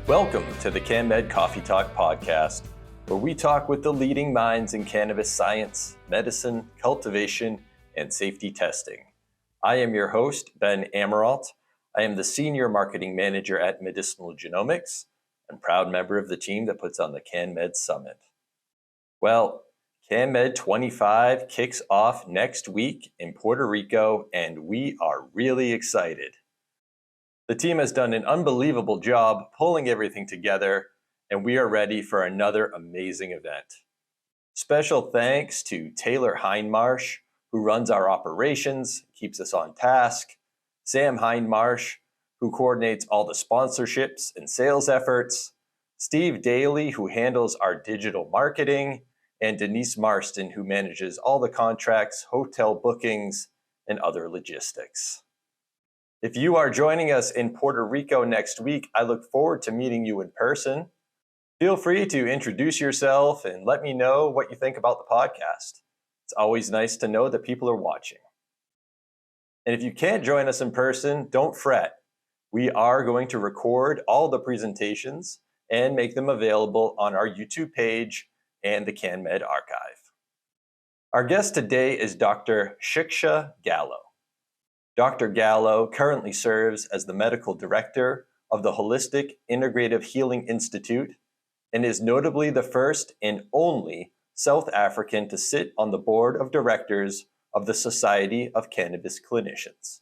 Welcome to the CannMed Coffee Talk podcast, where we talk with the leading minds in cannabis science, medicine, cultivation, and safety testing. I am your host, Ben Amirault. I am the Senior Marketing Manager at Medicinal Genomics and proud member of the team that puts on the CannMed Summit. Well, CannMed 25 kicks off next week in Puerto Rico, and we are really excited. The team has done an unbelievable job pulling everything together, and we are ready for another amazing event. Special thanks to Taylor Hindmarsh, who runs our operations, keeps us on task, Sam Hindmarsh, who coordinates all the sponsorships and sales efforts, Steve Daly, who handles our digital marketing, and Denise Marston, who manages all the contracts, hotel bookings, and other logistics. If you are joining us in Puerto Rico next week, I look forward to meeting you in person. Feel free to introduce yourself and let me know what you think about the podcast. It's always nice to know that people are watching. And if you can't join us in person, don't fret. We are going to record all the presentations and make them available on our YouTube page and the CannMed archive. Our guest today is Dr. Shiksha Gallow. Dr. Gallow currently serves as the medical director of the Holistic Integrative Healing Institute and is notably the first and only South African to sit on the board of directors of the Society of Cannabis Clinicians.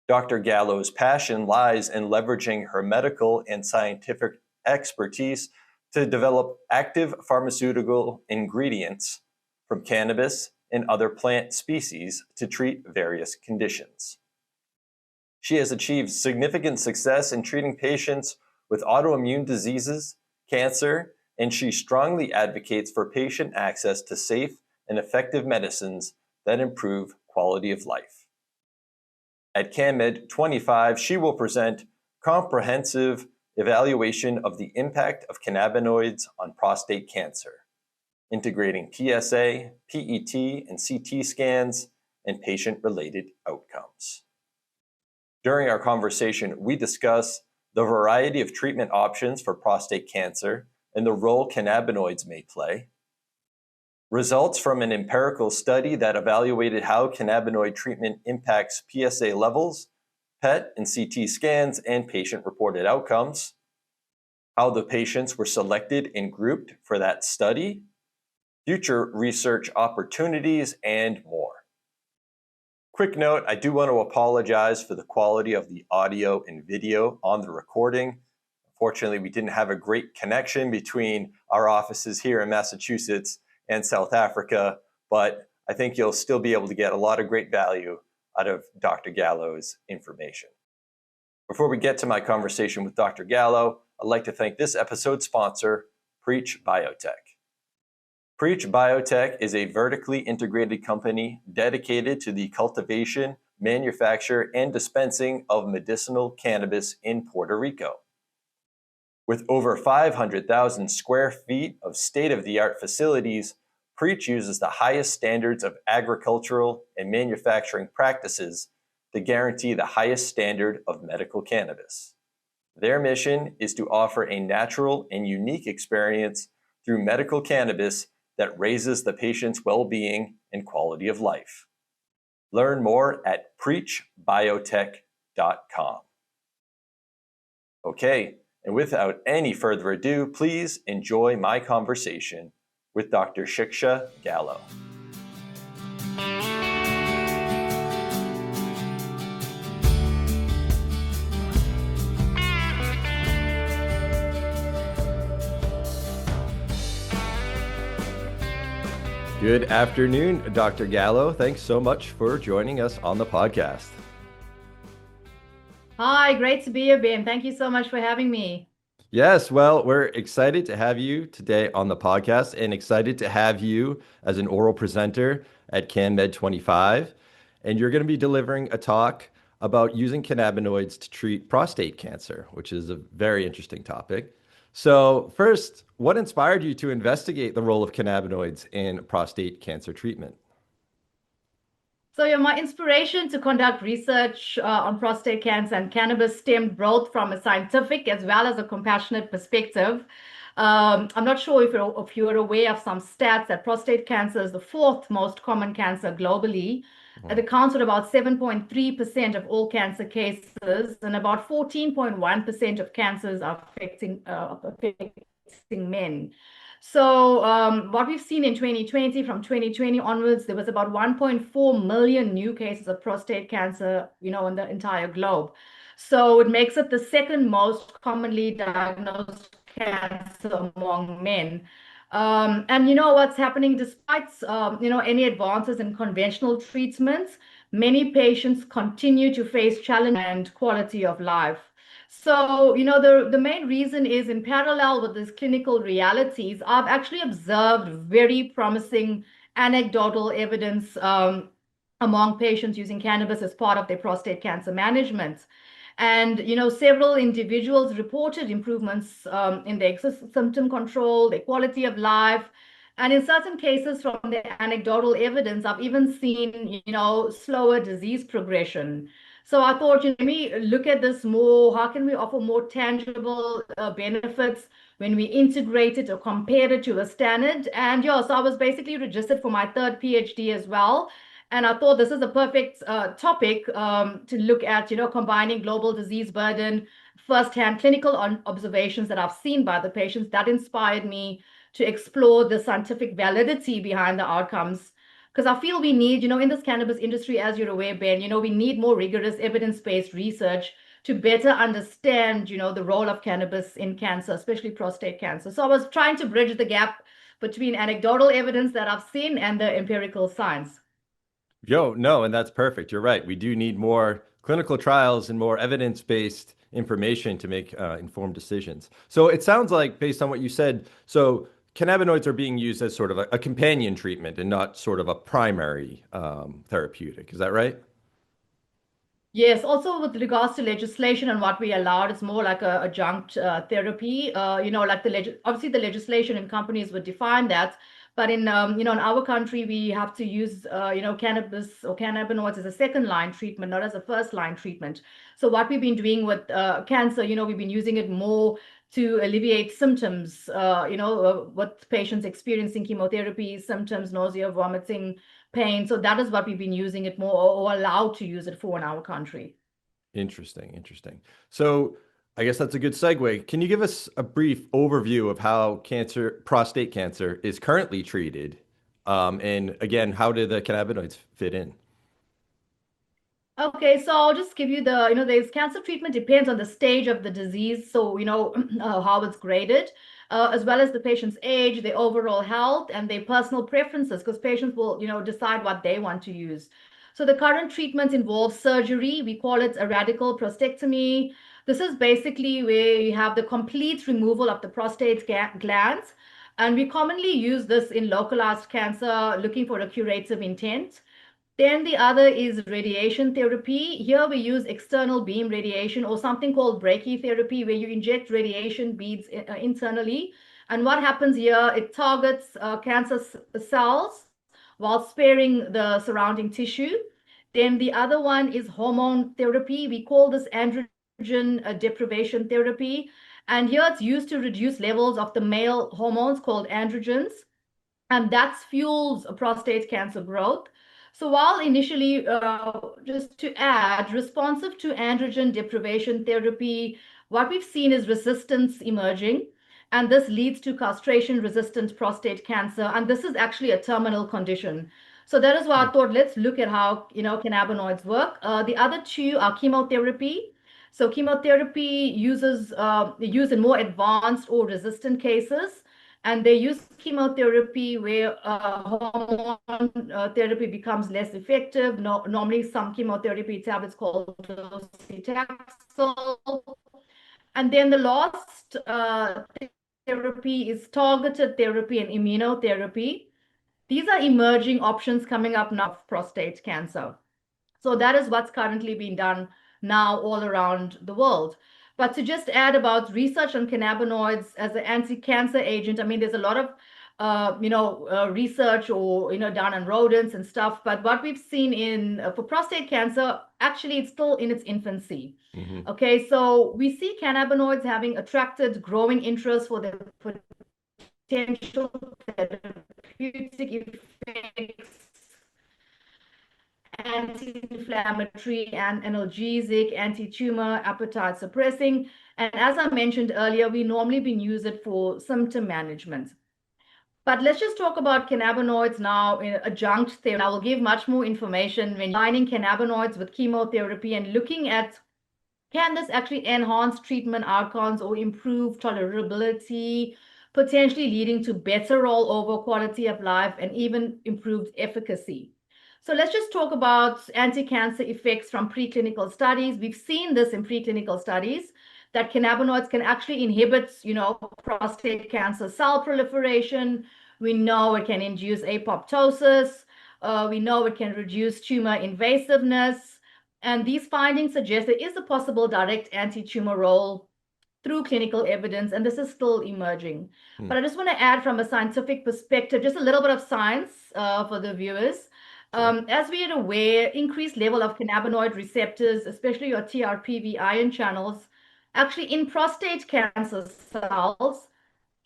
Dr. Gallow's passion lies in leveraging her medical and scientific expertise to develop active pharmaceutical ingredients from cannabis and other plant species to treat various conditions. She has achieved significant success in treating patients with autoimmune diseases, cancer, and she strongly advocates for patient access to safe and effective medicines that improve quality of life. At CannMed 25, she will present comprehensive evaluation of the impact of cannabinoids on prostate cancer, integrating PSA, PET, and CT scans, and patient-related outcomes. During our conversation, we discuss the variety of treatment options for prostate cancer and the role cannabinoids may play, results from an empirical study that evaluated how cannabinoid treatment impacts PSA levels, PET and CT scans, and patient-reported outcomes, how the patients were selected and grouped for that study, future research opportunities, and more. Quick note, I do want to apologize for the quality of the audio and video on the recording. Unfortunately, we didn't have a great connection between our offices here in Massachusetts and South Africa, but I think you'll still be able to get a lot of great value out of Dr. Gallow's information. Before we get to my conversation with Dr. Gallow, I'd like to thank this episode's sponsor, Preach Biotech. Preach Biotech is a vertically integrated company dedicated to the cultivation, manufacture, and dispensing of medicinal cannabis in Puerto Rico. With over 500,000 square feet of state-of-the-art facilities, Preach uses the highest standards of agricultural and manufacturing practices to guarantee the highest standard of medical cannabis. Their mission is to offer a natural and unique experience through medical cannabis that raises the patient's well-being and quality of life. Learn more at preachbiotech.com. Okay, and without any further ado, please enjoy my conversation with Dr. Shiksha Gallow. Good afternoon, Dr. Gallow. Thanks so much for joining us on the podcast. Hi, great to be here, Ben. Thank you so much for having me. Yes, well, we're excited to have you today on the podcast and excited to have you as an oral presenter at CannMed 25. And you're going to be delivering a talk about using cannabinoids to treat prostate cancer, which is a very interesting topic. So first, what inspired you to investigate the role of cannabinoids in prostate cancer treatment? So, yeah, my inspiration to conduct research on prostate cancer and cannabis stemmed both from a scientific as well as a compassionate perspective. I'm not sure if you're aware of some stats that prostate cancer is the fourth most common cancer globally. It Mm. accounts for about 7.3% of all cancer cases, and about 14.1% of cancers are affecting men. So what we've seen in 2020, from 2020 onwards, there was about 1.4 million new cases of prostate cancer, in the entire globe. So it makes it the second most commonly diagnosed cancer among men. And you know what's happening, despite any advances in conventional treatments, many patients continue to face challenge and quality of life. So, the main reason is, in parallel with these clinical realities, I've actually observed very promising anecdotal evidence among patients using cannabis as part of their prostate cancer management. And, several individuals reported improvements in their symptom control, their quality of life. And in certain cases, from the anecdotal evidence, I've even seen, slower disease progression. So I thought, let me look at this more. How can we offer more tangible benefits when we integrate it or compare it to a standard? And yeah, so I was basically registered for my third PhD as well. And I thought this is a perfect topic to look at, combining global disease burden, firsthand clinical observations that I've seen by the patients. That inspired me to explore the scientific validity behind the outcomes. Because I feel we need, in this cannabis industry, as you're aware, Ben, we need more rigorous evidence-based research to better understand, the role of cannabis in cancer, especially prostate cancer. So I was trying to bridge the gap between anecdotal evidence that I've seen and the empirical science. Yo, no, and that's perfect. You're right. We do need more clinical trials and more evidence-based information to make informed decisions. So it sounds like, based on what you said, so cannabinoids are being used as sort of a companion treatment and not sort of a primary therapeutic. Is that right? Yes, also with regards to legislation and what we allowed, it's more like a adjunct therapy. Like obviously the legislation in companies would define that, but in our country we have to use cannabis or cannabinoids as a second line treatment, not as a first line treatment. So what we've been doing with cancer, we've been using it more to alleviate symptoms. With patients experiencing chemotherapy, symptoms, nausea, vomiting, pain. So that is what we've been using it more, or allowed to use it for in our country. Interesting, interesting. So I guess that's a good segue. Can you give us a brief overview of how prostate cancer is currently treated? And again, how do the cannabinoids fit in? Okay, so I'll just give you there's cancer treatment depends on the stage of the disease. So, how it's graded, as well as the patient's age, their overall health, and their personal preferences, because patients will, decide what they want to use. So the current treatment involves surgery. We call it a radical prostatectomy. This is basically where you have the complete removal of the prostate glands. And we commonly use this in localized cancer, looking for a curative intent. Then the other is radiation therapy. Here we use external beam radiation, or something called brachytherapy, where you inject radiation beads internally. And what happens here, it targets cancer cells while sparing the surrounding tissue. Then the other one is hormone therapy. We call this androgen deprivation therapy. And here it's used to reduce levels of the male hormones called androgens, and that fuels prostate cancer growth. So while initially, just to add, responsive to androgen deprivation therapy, what we've seen is resistance emerging, and this leads to castration-resistant prostate cancer, and this is actually a terminal condition. So that is why I thought let's look at how cannabinoids work. The other two are chemotherapy. So chemotherapy used in more advanced or resistant cases, and they use chemotherapy where hormone therapy becomes less effective. No, normally some chemotherapy tablets called docetaxel. And then the last therapy is targeted therapy and immunotherapy. These are emerging options coming up now for prostate cancer. So that is what's currently being done now all around the world. But to just add about research on cannabinoids as an anti-cancer agent, I mean, there's a lot of research or done on rodents and stuff. But what we've seen in for prostate cancer, actually, it's still in its infancy. Hmm. Okay, so we see cannabinoids having attracted growing interest for the potential therapeutic effects, anti-inflammatory and analgesic, anti-tumor, appetite suppressing. And as I mentioned earlier, we normally been use it for symptom management. But let's just talk about cannabinoids now in adjunct therapy. I will give much more information when combining cannabinoids with chemotherapy and looking at can this actually enhance treatment outcomes or improve tolerability, potentially leading to better rollover quality of life and even improved efficacy. So let's just talk about anti-cancer effects from preclinical studies. We've seen this in preclinical studies that cannabinoids can actually inhibit, prostate cancer cell proliferation. We know it can induce apoptosis. We know it can reduce tumor invasiveness. And these findings suggest there is a possible direct anti-tumor role through clinical evidence, and this is still emerging. Hmm. But I just want to add from a scientific perspective, just a little bit of science for the viewers. Sure. As we are aware, increased level of cannabinoid receptors, especially your TRPV ion channels, actually in prostate cancer cells,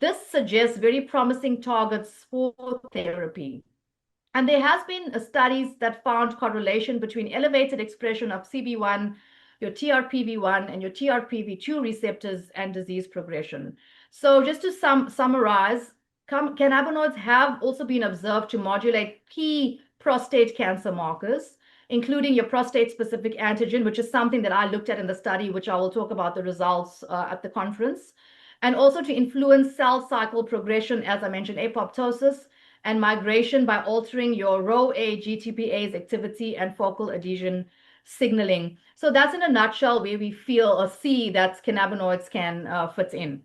this suggests very promising targets for therapy. And there has been studies that found correlation between elevated expression of CB1, your TRPV1, and your TRPV2 receptors and disease progression. So just to summarize, cannabinoids have also been observed to modulate key prostate cancer markers, including your prostate-specific antigen, which is something that I looked at in the study, which I will talk about the results at the conference, and also to influence cell cycle progression, as I mentioned, apoptosis, and migration by altering your Rho-A GTPase activity and focal adhesion signaling. So that's in a nutshell where we feel or see that cannabinoids can fit in.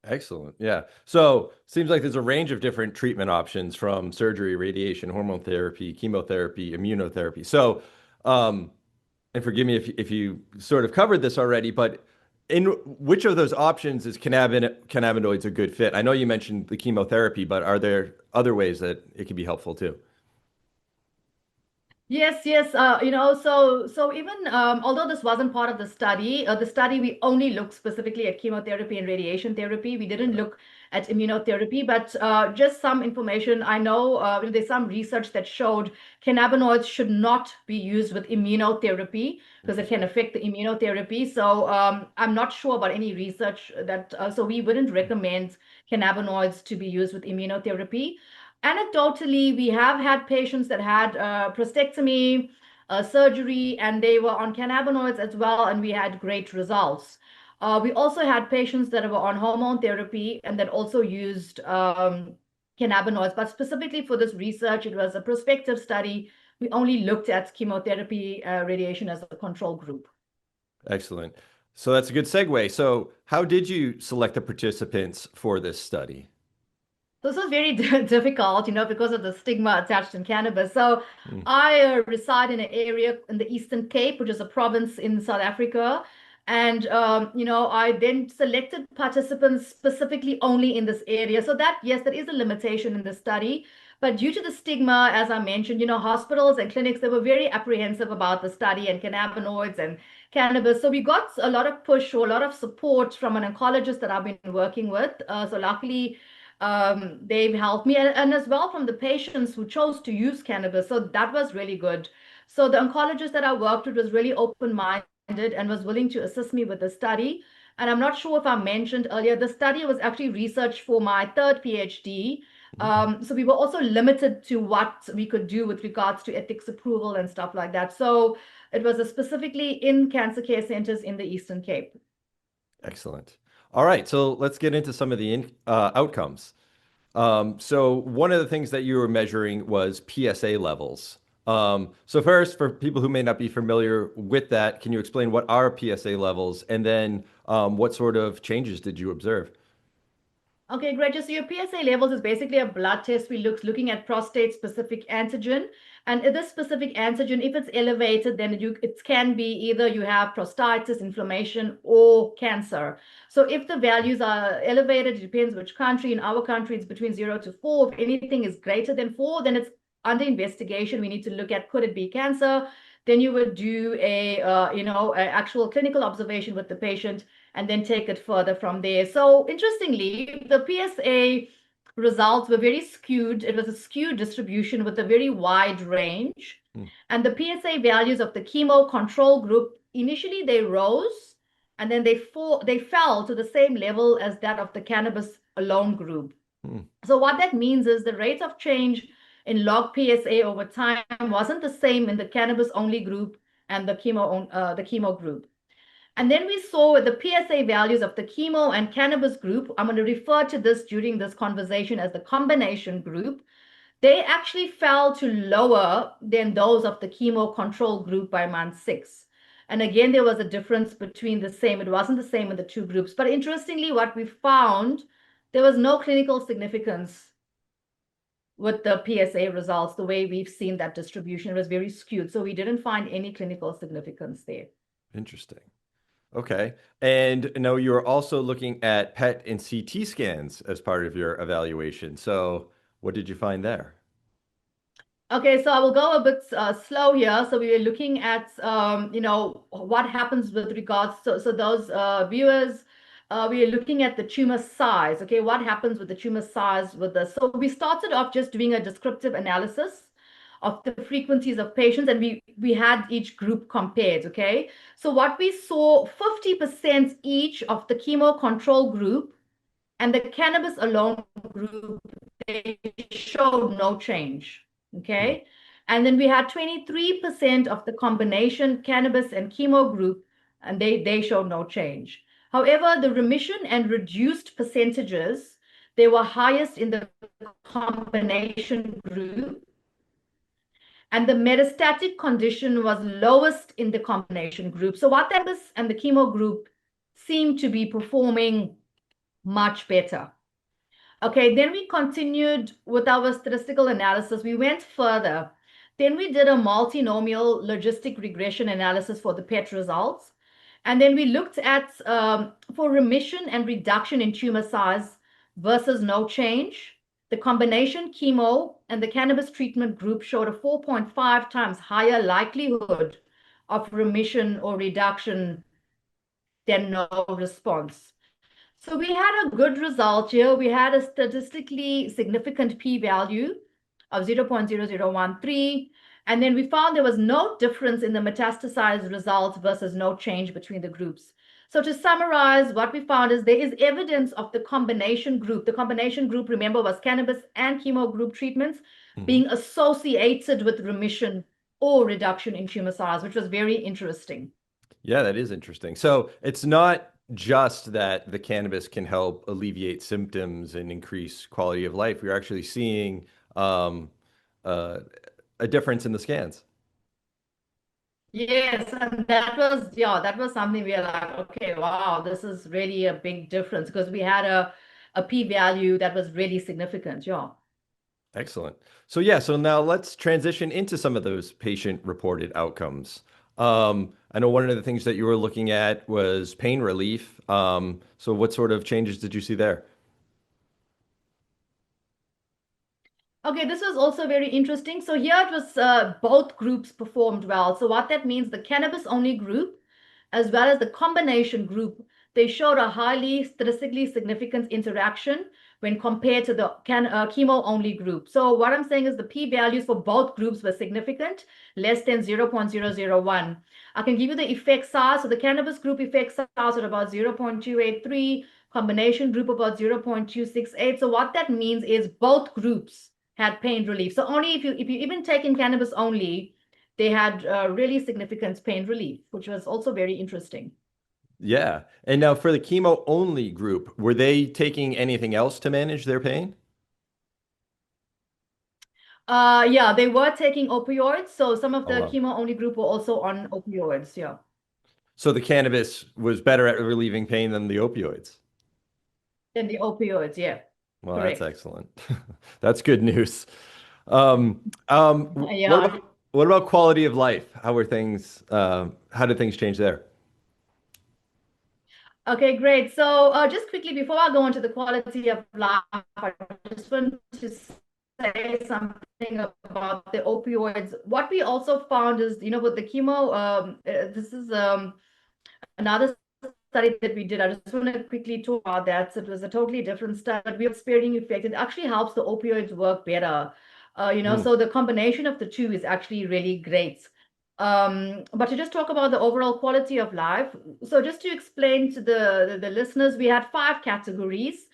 Excellent. Yeah. So seems like there's a range of different treatment options from surgery, radiation, hormone therapy, chemotherapy, immunotherapy. So, and forgive me if you sort of covered this already, but in which of those options is cannabinoids a good fit? I know you mentioned the chemotherapy, but are there other ways that it can be helpful too? Yes, yes. So even although this wasn't part of the study we only looked specifically at chemotherapy and radiation therapy. We didn't Okay. look at immunotherapy, but just some information. I know there's some research that showed cannabinoids should not be used with immunotherapy because it can Interesting. affect the immunotherapy. So I'm not sure about any research that. So we wouldn't recommend cannabinoids to be used with immunotherapy. Anecdotally, we have had patients that had prostatectomy, surgery, and they were on cannabinoids as well, and we had great results. We also had patients that were on hormone therapy and that also used cannabinoids, but specifically for this research, it was a prospective study. We only looked at chemotherapy, radiation as a control group. Excellent. So that's a good segue. So how did you select the participants for this study? This was very difficult, because of the stigma attached in cannabis. So Hmm. I reside in an area in the Eastern Cape, which is a province in South Africa. And, I then selected participants specifically only in this area. So that, yes, that is a limitation in the study. But due to the stigma, as I mentioned, hospitals and clinics, they were very apprehensive about the study and cannabinoids and cannabis. So we got a lot of push or a lot of support from an oncologist that I've been working with. So luckily, they've helped me and as well from the patients who chose to use cannabis. So that was really good. So the oncologist that I worked with was really open-minded and was willing to assist me with the study. And I'm not sure if I mentioned earlier, the study was actually research for my third PhD. So we were also limited to what we could do with regards to ethics approval and stuff like that. So it was specifically in cancer care centers in the Eastern Cape. Excellent. All right, so let's get into some of the outcomes. So one of the things that you were measuring was PSA levels. So first, for people who may not be familiar with that, can you explain what are PSA levels, and then what sort of changes did you observe? Okay, great. Just so your PSA levels is basically a blood test. We looking at prostate specific antigen. And this specific antigen, if it's elevated, then it can be either you have prostatitis, inflammation, or cancer. So if the values are elevated, it depends which country. In our country, it's between 0 to 4. If anything is greater than 4, then it's under investigation. We need to look at, could it be cancer? Then you would do a actual clinical observation with the patient and then take it further from there. So interestingly, the PSA results were very skewed. It was a skewed distribution with a very wide range. And the PSA values of the chemo control group, initially they rose and then they fell to the same level as that of the cannabis alone group. So what that means is the rate of change in log PSA over time wasn't the same in the cannabis only group and the chemo group. And then we saw the PSA values of the chemo and cannabis group. I'm going to refer to this during this conversation as the combination group. They actually fell to lower than those of the chemo control group by month 6. And again, there was a difference between the same. It wasn't the same in the two groups. But interestingly, what we found, there was no clinical significance with the PSA results, the way we've seen that distribution. It was very skewed. So we didn't find any clinical significance there. Interesting. Okay. And no, you were also looking at PET and CT scans as part of your evaluation. So what did you find there? Okay, so I will go a bit slow here. So we were looking at, what happens with regards to, so those viewers, we are looking at the tumor size. Okay, what happens with the tumor size with this? So we started off just doing a descriptive analysis of the frequencies of patients, and we had each group compared. Okay, so what we saw, 50% each of the chemo control group and the cannabis alone group, they showed no change. Okay. And then we had 23% of the combination cannabis and chemo group, and they showed no change. However, the remission and reduced percentages, they were highest in the combination group, and the metastatic condition was lowest in the combination group. So what that is, and the chemo group seemed to be performing much better. Okay, then we continued with our statistical analysis. We went further. Then we did a multinomial logistic regression analysis for the PET results. And then we looked at for remission and reduction in tumor size versus no change. The combination chemo and the cannabis treatment group showed a 4.5 times higher likelihood of remission or reduction than no response. So we had a good result here. We had a statistically significant p-value of 0.0013. And then we found there was no difference in the metastasized results versus no change between the groups. So to summarize, what we found is there is evidence of the combination group. The combination group, remember, was cannabis and chemo group treatments being associated with remission or reduction in tumor size, which was very interesting. Yeah, that is interesting. So it's not just that the cannabis can help alleviate symptoms and increase quality of life. We're actually seeing a difference in the scans. Yes, and that was something we are like, okay, wow, this is really a big difference because we had a p-value that was really significant. Yeah. Excellent. So now let's transition into some of those patient-reported outcomes. I know one of the things that you were looking at was pain relief. So what sort of changes did you see there? Okay, this was also very interesting. So here it was both groups performed well. So what that means, the cannabis only group, as well as the combination group, they showed a highly statistically significant interaction when compared to the chemo only group. So what I'm saying is the p-values for both groups were significant, less than 0.001. I can give you the effect size. So the cannabis group effect size at about 0.283, combination group about 0.268. So what that means is both groups had pain relief. So only if you even taken cannabis only, they had really significant pain relief, which was also very interesting. Yeah. And now for the chemo only group, were they taking anything else to manage their pain? Yeah, they were taking opioids. So some of Oh, the wow. chemo only group were also on opioids. Yeah. So the cannabis was better at relieving pain than the opioids. than the opioids. Yeah, Well, that's correct. excellent. That's good news. Um, Yeah. what about quality of life? How were things, how did things change there? Okay, great. So just quickly before I go into the quality of life, I just want to say something about the opioids. What we also found is, with the chemo, this is another study that we did. I just want to quickly talk about that. So it was a totally different study, but we have sparing effect. It actually helps the opioids work better. Mm, So the combination of the two is actually really great. But to just talk about the overall quality of life, so just to explain to the listeners, we had 5 categories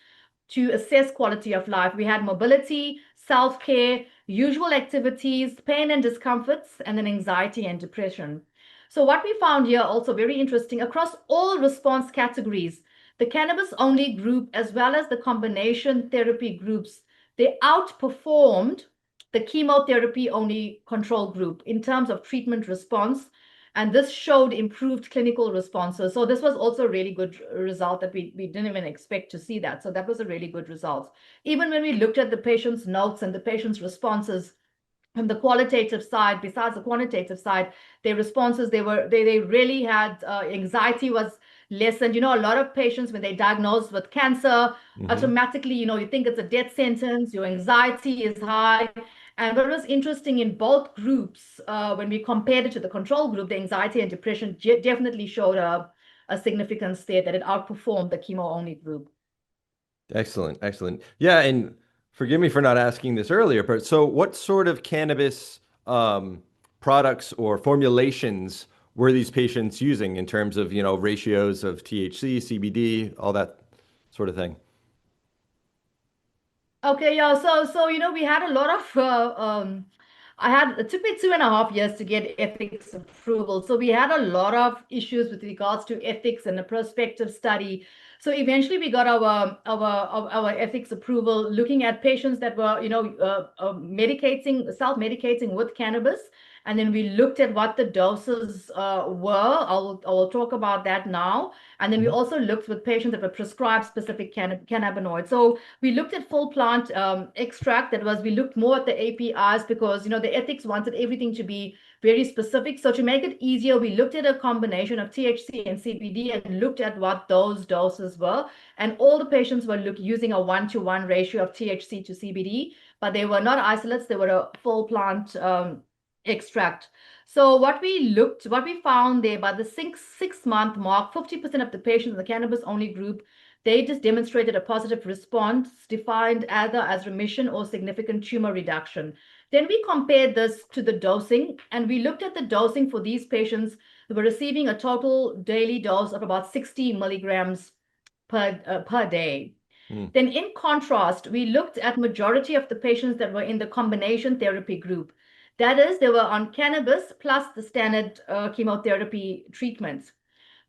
to assess quality of life. We had mobility, self-care, usual activities, pain and discomforts, and then anxiety and depression. So what we found here also very interesting across all response categories, the cannabis only group as well as the combination therapy groups, they outperformed the chemotherapy only control group in terms of treatment response. And this showed improved clinical responses. So this was also a really good result that we didn't even expect to see that. So that was a really good result. Even when we looked at the patient's notes and the patient's responses, from the qualitative side, besides the quantitative side, their responses, they really had anxiety was lessened. A lot of patients when they're diagnosed with cancer, hmm. automatically, you think it's a death sentence, your anxiety is high. And what was interesting in both groups, when we compared it to the control group, the anxiety and depression definitely showed a significance there that it outperformed the chemo only group. Excellent, excellent. Yeah, and forgive me for not asking this earlier, but so what sort of cannabis products or formulations were these patients using in terms of, ratios of THC, CBD, all that sort of thing? Okay, yeah. So we had a lot of it took me 2.5 years to get ethics approval. So we had a lot of issues with regards to ethics and a prospective study. So eventually we got our ethics approval looking at patients that were, self-medicating with cannabis. And then we looked at what the doses were. I will talk about that now. And then we Mhm. also looked with patients that were prescribed specific cannabinoids. So we looked at full plant extract. We looked more at the APIs because, the ethics wanted everything to be very specific. So to make it easier, we looked at a combination of THC and CBD and looked at what those doses were. And all the patients were using a 1-to-1 ratio of THC to CBD, but they were not isolates. They were a full plant extract. So what we found there by the six month mark, 50% of the patients in the cannabis only group, they just demonstrated a positive response defined either as remission or significant tumor reduction. Then we compared this to the dosing, and we looked at the dosing for these patients who were receiving a total daily dose of about 60 milligrams per day. Mm. Then in contrast, we looked at majority of the patients that were in the combination therapy group. That is, they were on cannabis plus the standard chemotherapy treatments,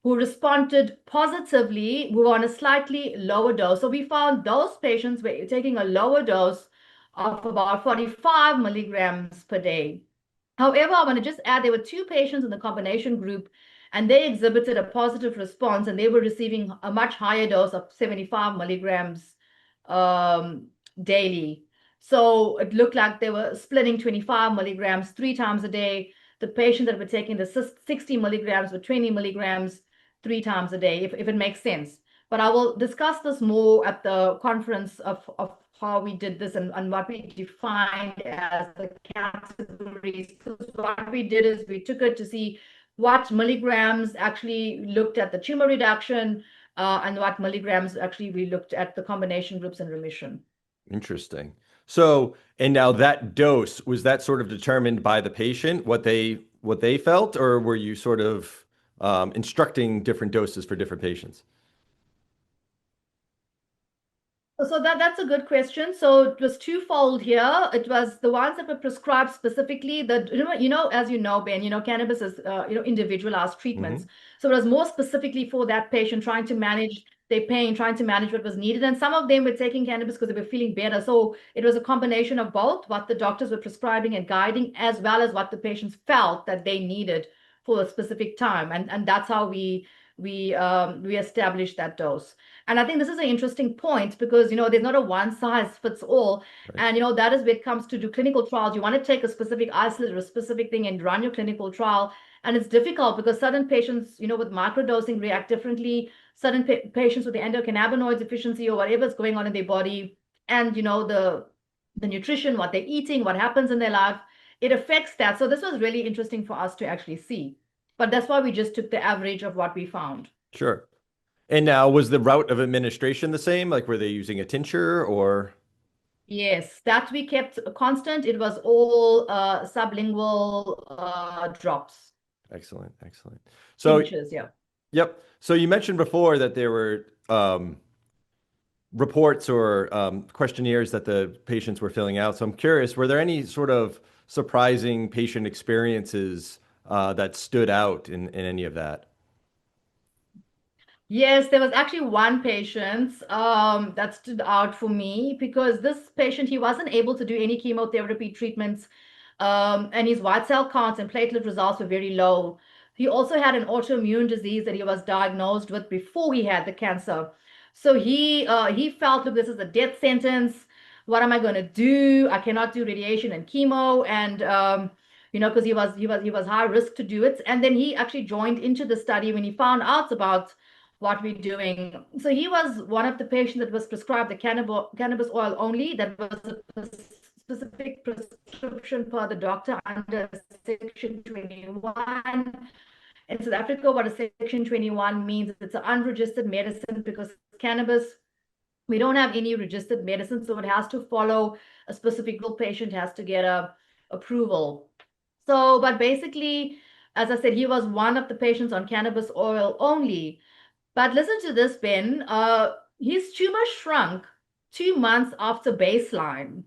who responded positively, who were on a slightly lower dose. So we found those patients were taking a lower dose of about 45 milligrams per day. However, I want to just add there were 2 patients in the combination group, and they exhibited a positive response, and they were receiving a much higher dose of 75 milligrams daily. So it looked like they were splitting 25 milligrams 3 times a day. The patients that were taking the 60 milligrams were 20 milligrams 3 times a day, if it makes sense. But I will discuss this more at the conference of how we did this and what we defined as the categories. So what we did is we took it to see what milligrams actually looked at the tumor reduction, and what milligrams actually we looked at the combination groups in remission. Interesting. So, and now that dose, was that sort of determined by the patient, what they felt, or were you sort of instructing different doses for different patients? So that's a good question. So it was twofold here. It was the ones that were prescribed specifically. That as you know, Ben, cannabis is individualized Hmm. treatments. So it was more specifically for that patient, trying to manage their pain, trying to manage what was needed. And some of them were taking cannabis because they were feeling better. So it was a combination of both what the doctors were prescribing and guiding, as well as what the patients felt that they needed for a specific time. And that's how we we establish that dose. And I think this is an interesting point because, there's not a one size fits all. Right. And, that is where it comes to do clinical trials. You want to take a specific isolate or a specific thing and run your clinical trial. And it's difficult because certain patients, with microdosing react differently. Certain patients with the endocannabinoid deficiency or whatever's going on in their body, and, the nutrition, what they're eating, what happens in their life, it affects that. So this was really interesting for us to actually see. But that's why we just took the average of what we found. Sure. And now, was the route of administration the same? Like, were they using a tincture or? Yes, that we kept constant. It was all sublingual drops, Excellent, excellent. So, tinctures, yeah. yep. So you mentioned before that there were reports or questionnaires that the patients were filling out. So I'm curious, were there any sort of surprising patient experiences that stood out in any of that? Yes, there was actually one patient that stood out for me because this patient, he wasn't able to do any chemotherapy treatments, and his white cell counts and platelet results were very low. He also had an autoimmune disease that he was diagnosed with before he had the cancer. So he felt, look, this is a death sentence. What am I going to do? I cannot do radiation and chemo, and because he was high risk to do it. And then he actually joined into the study when he found out about what we're doing. So he was one of the patients that was prescribed the cannabis oil only. That was a specific prescription per the doctor under Section 21. In South Africa, what a Section 21 means, it's an unregistered medicine because cannabis, we don't have any registered medicine, so it has to follow a specific rule. Patient has to get a approval. So, but basically, as I said, he was one of the patients on cannabis oil only. But listen to this, Ben. His tumor shrunk 2 months after baseline.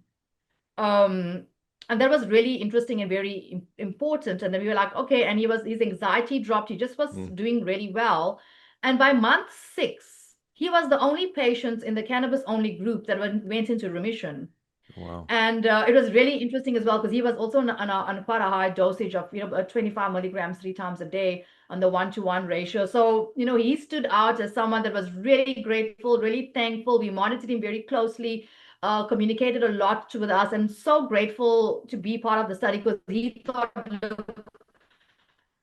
Um, and that was really interesting and very important. And then we were like, okay, and his anxiety dropped. He just was doing really well. And by month 6, he was the only patient in the cannabis only group that went into remission. Wow. And it was really interesting as well because he was also on quite a high dosage of 25 milligrams 3 times a day on the 1-to-1 ratio. So he stood out as someone that was really grateful, really thankful. We monitored him very closely, communicated a lot with us, and so grateful to be part of the study because he thought, look,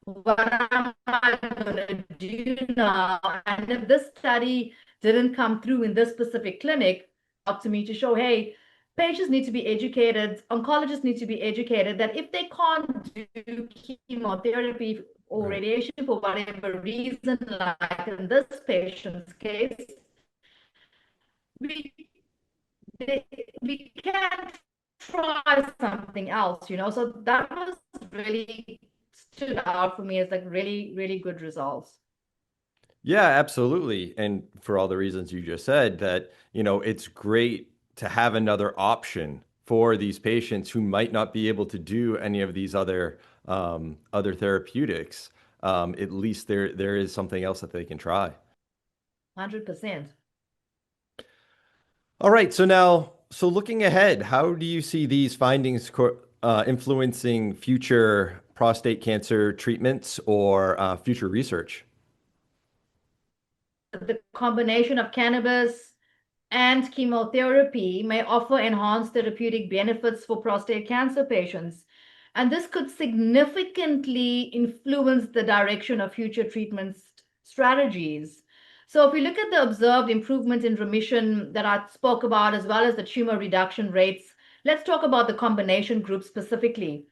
what am I going to do now? And if this study didn't come through in this specific clinic, up to me to show, hey, patients need to be educated, oncologists need to be educated that if they can't do chemotherapy or radiation for whatever reason, like in this patient's case, we can try something else, So that was really stood out for me as like really, really good results. Yeah, absolutely. And for all the reasons you just said, that, it's great to have another option for these patients who might not be able to do any of these other therapeutics. At least there is something else that they can try. 100%. All right. So looking ahead, how do you see these findings influencing future prostate cancer treatments or future research? The combination of cannabis and chemotherapy may offer enhanced therapeutic benefits for prostate cancer patients. And this could significantly influence the direction of future treatment strategies. So if we look at the observed improvement in remission that I spoke about, as well as the tumor reduction rates, let's talk about the combination group specifically.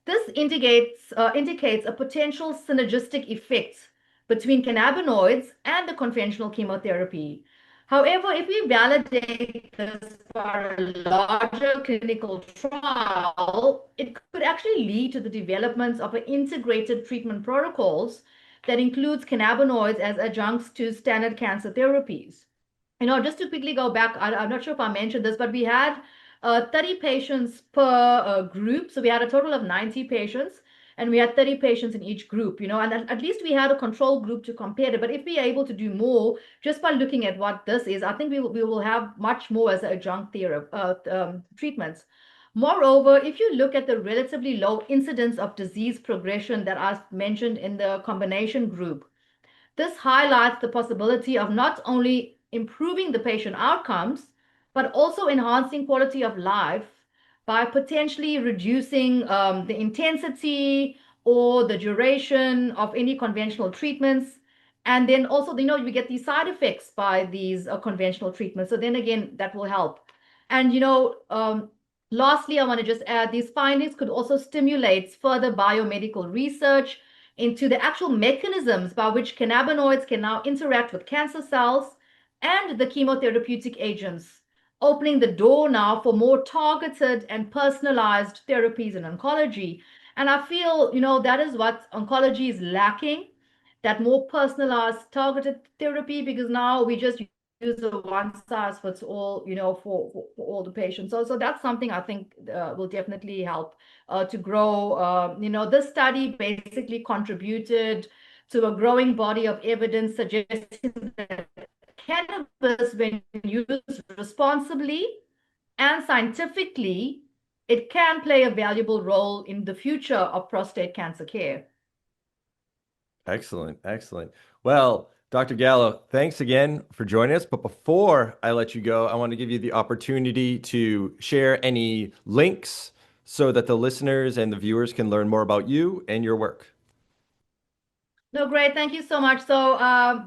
This indicates a potential synergistic effect between cannabinoids and the conventional chemotherapy. However, if we validate this for a larger clinical trial, it could actually lead to the development of an integrated treatment protocols that includes cannabinoids as adjuncts to standard cancer therapies. Just to quickly go back, I'm not sure if I mentioned this, but we had 30 patients per group. So we had a total of 90 patients and we had 30 patients in each group, and at least we had a control group to compare it. But if we are able to do more just by looking at what this is, I think we will have much more as adjunct treatments. Moreover, if you look at the relatively low incidence of disease progression that I mentioned in the combination group, This highlights the possibility of not only improving the patient outcomes, but also enhancing quality of life by potentially reducing the intensity or the duration of any conventional treatments. And then also, we get these side effects by these conventional treatments. So then again, that will help. And, lastly, I want to just add these findings could also stimulate further biomedical research into the actual mechanisms by which cannabinoids can now interact with cancer cells and the chemotherapeutic agents, opening the door now for more targeted and personalized therapies in oncology. And I feel, that is what oncology is lacking, that more personalized targeted therapy, because now we just use a one size fits all, for all the patients. So that's something I think will definitely help to grow. This study basically contributed to a growing body of evidence suggesting that cannabis, when used responsibly and scientifically, it can play a valuable role in the future of prostate cancer care. Excellent, excellent. Well, Dr. Gallo, thanks again for joining us. But before I let you go, I want to give you the opportunity to share any links so that the listeners and the viewers can learn more about you and your work. No, great. Thank you so much. So,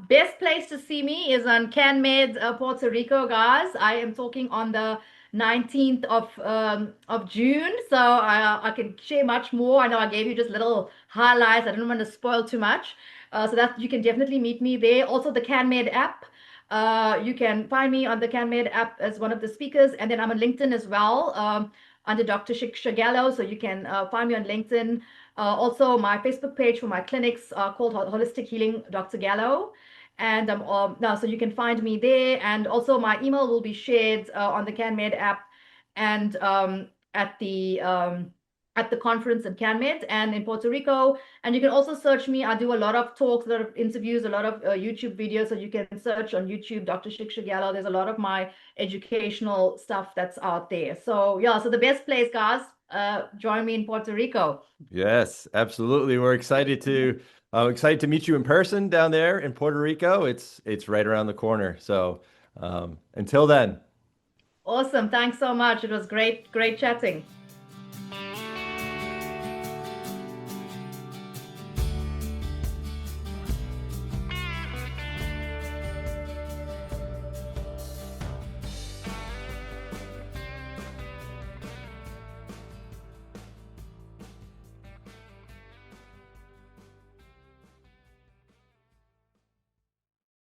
best place to see me is on CannMed, Puerto Rico, guys. I am talking on the 19th of June. So I can share much more. I know I gave you just little highlights. I don't want to spoil too much. So that you can definitely meet me there. Also, the CannMed app. You can find me on the CannMed app as one of the speakers, and then I'm on LinkedIn as well, under Dr. Shiksha Gallow. So you can find me on LinkedIn. Also, my Facebook page for my clinics called Holistic Healing Dr. Gallow. And now, so you can find me there. And also, my email will be shared on the CannMed app and at the conference in CannMed and in Puerto Rico. And you can also search me. I do a lot of talks, a lot of interviews, a lot of YouTube videos. So you can search on YouTube, Dr. Shiksha Gallow. There's a lot of my educational stuff that's out there. So yeah, so the best place, guys, join me in Puerto Rico. Yes, absolutely. We're excited to meet you in person down there in Puerto Rico. It's right around the corner. So until then. Awesome. Thanks so much. It was great chatting.